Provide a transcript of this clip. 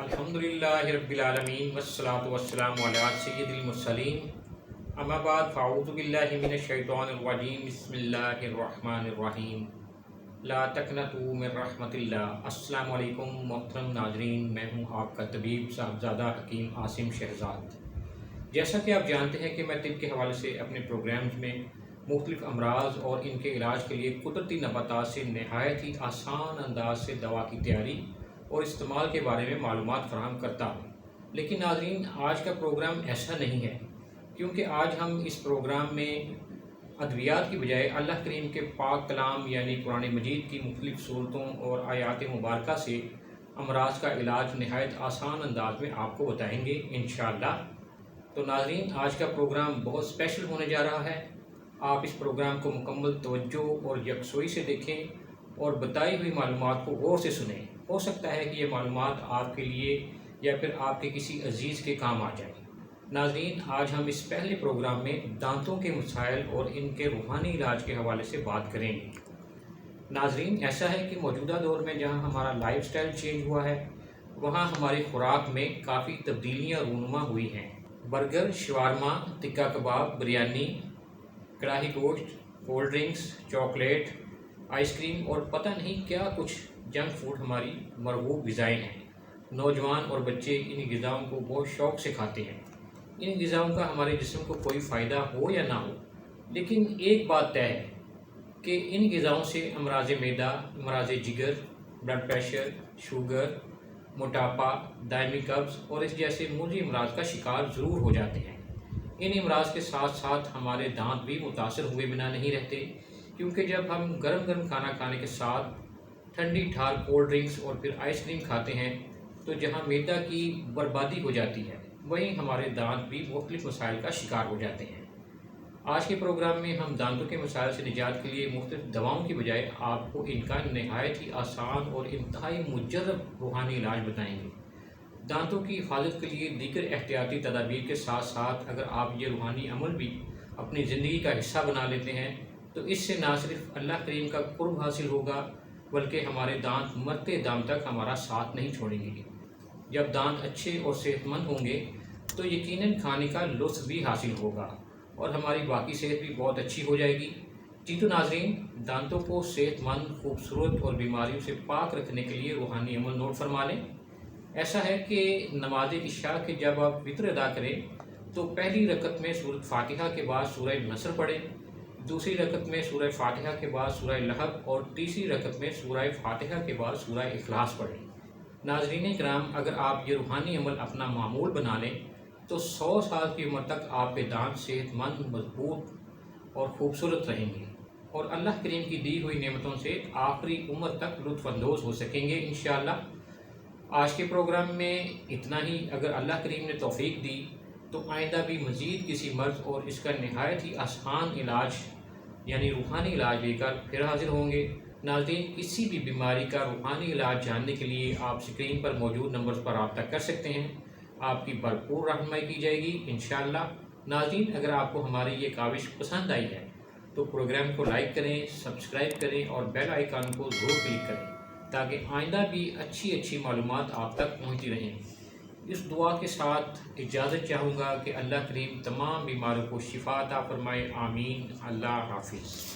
الحمدللہ رب العالمین والصلاة والسلام علی سید المرسلین اما بعد فاعوذ باللہ من الشیطان الرجیم بسم اللہ الرحمن الرحیم لا تقنطوا من رحمت اللہ۔ السلام علیکم محترم ناظرین، میں ہوں آپ کا طبیب صاحبزادہ حکیم عاصم شہزاد۔ جیسا کہ آپ جانتے ہیں کہ میں طب کے حوالے سے اپنے پروگرامز میں مختلف امراض اور ان کے علاج کے لیے قدرتی نباتات سے نہایت ہی آسان انداز سے دوا کی تیاری اور استعمال کے بارے میں معلومات فراہم کرتا ہوں۔ لیکن ناظرین، آج کا پروگرام ایسا نہیں ہے، کیونکہ آج ہم اس پروگرام میں ادویات کی بجائے اللہ کریم کے پاک کلام یعنی قرآن مجید کی مختلف صورتوں اور آیات مبارکہ سے امراض کا علاج نہایت آسان انداز میں آپ کو بتائیں گے انشاءاللہ۔ تو ناظرین، آج کا پروگرام بہت اسپیشل ہونے جا رہا ہے۔ آپ اس پروگرام کو مکمل توجہ اور یکسوئی سے دیکھیں اور بتائی ہوئی معلومات کو غور سے سنیں۔ ہو سکتا ہے کہ یہ معلومات آپ کے لیے یا پھر آپ کے کسی عزیز کے کام آ جائیں۔ ناظرین، آج ہم اس پہلے پروگرام میں دانتوں کے مسائل اور ان کے روحانی علاج کے حوالے سے بات کریں گے۔ ناظرین، ایسا ہے کہ موجودہ دور میں جہاں ہمارا لائف سٹائل چینج ہوا ہے، وہاں ہماری خوراک میں کافی تبدیلیاں رونما ہوئی ہیں۔ برگر، شاورما، ٹکا کباب، بریانی، کڑاہی گوشت، cold drinks, chocolate, ice cream اور پتہ نہیں کیا کچھ جنک فوڈ ہماری مرغوب غذائیں ہیں۔ نوجوان اور بچے ان غذاؤں کو بہت شوق سے کھاتے ہیں۔ ان غذاؤں کا ہمارے جسم کو کوئی فائدہ ہو یا نہ ہو، لیکن ایک بات طے ہے کہ ان غذاؤں سے امراض معدہ، امراض جگر، بلڈ پریشر، شوگر، موٹاپا، دائمی قبض اور اس جیسے مزمن امراض کا شکار ضرور ہو جاتے ہیں۔ ان امراض کے ساتھ ساتھ ہمارے دانت بھی متاثر ہوئے بنا نہیں رہتے، کیونکہ جب ہم گرم گرم کھانا کھانے کے ساتھ ٹھنڈی ٹھار کولڈ ڈرنکس اور پھر آئس کریم کھاتے ہیں تو جہاں معدہ کی بربادی ہو جاتی ہے، وہیں ہمارے دانت بھی مختلف مسائل کا شکار ہو جاتے ہیں۔ آج کے پروگرام میں ہم دانتوں کے مسائل سے نجات کے لیے مختلف دواؤں کی بجائے آپ کو ان کا نہایت ہی آسان اور انتہائی مجرب روحانی علاج بتائیں گے۔ دانتوں کی حفاظت کے لیے دیگر احتیاطی تدابیر کے ساتھ ساتھ اگر آپ یہ روحانی عمل بھی اپنی زندگی کا حصہ بنا لیتے ہیں تو اس سے نہ صرف اللہ کریم کا قرب حاصل ہوگا بلکہ ہمارے دانت مرتے دم تک ہمارا ساتھ نہیں چھوڑیں گے۔ جب دانت اچھے اور صحت مند ہوں گے تو یقیناً کھانے کا لطف بھی حاصل ہوگا اور ہماری باقی صحت بھی بہت اچھی ہو جائے گی۔ جی تو ناظرین، دانتوں کو صحت مند، خوبصورت اور بیماریوں سے پاک رکھنے کے لیے روحانی عمل نوٹ فرما لیں۔ ایسا ہے کہ نماز عشاء کے جب آپ وطر ادا کریں تو پہلی رکعت میں سورۃ فاتحہ کے بعد سورہ نصر پڑھیں، دوسری رکعت میں سورہ فاتحہ کے بعد سورہ لہب اور تیسری رکعت میں سورہ فاتحہ کے بعد سورہ اخلاص پڑھیں۔ ناظرین کرام، اگر آپ یہ روحانی عمل اپنا معمول بنا لیں تو 100 سال کی عمر تک آپ کے دانت صحت مند، مضبوط اور خوبصورت رہیں گے اور اللہ کریم کی دی ہوئی نعمتوں سے آخری عمر تک لطف اندوز ہو سکیں گے انشاءاللہ۔ آج کے پروگرام میں اتنا ہی۔ اگر اللہ کریم نے توفیق دی تو آئندہ بھی مزید کسی مرض اور اس کا نہایت ہی آسان علاج یعنی روحانی علاج لے کر پھر حاضر ہوں گے۔ ناظرین، کسی بھی بیماری کا روحانی علاج جاننے کے لیے آپ اسکرین پر موجود نمبرز پر رابطہ کر سکتے ہیں۔ آپ کی بھرپور رہنمائی کی جائے گی انشاءاللہ۔ ناظرین، اگر آپ کو ہماری یہ کاوش پسند آئی ہے تو پروگرام کو لائک کریں، سبسکرائب کریں اور بیل آئیکن کو ضرور کلک کریں تاکہ آئندہ بھی اچھی معلومات آپ تک پہنچتی رہیں۔ اس دعا کے ساتھ اجازت چاہوں گا کہ اللہ کریم تمام بیماروں کو شفا عطا فرمائے، آمین۔ اللہ حافظ۔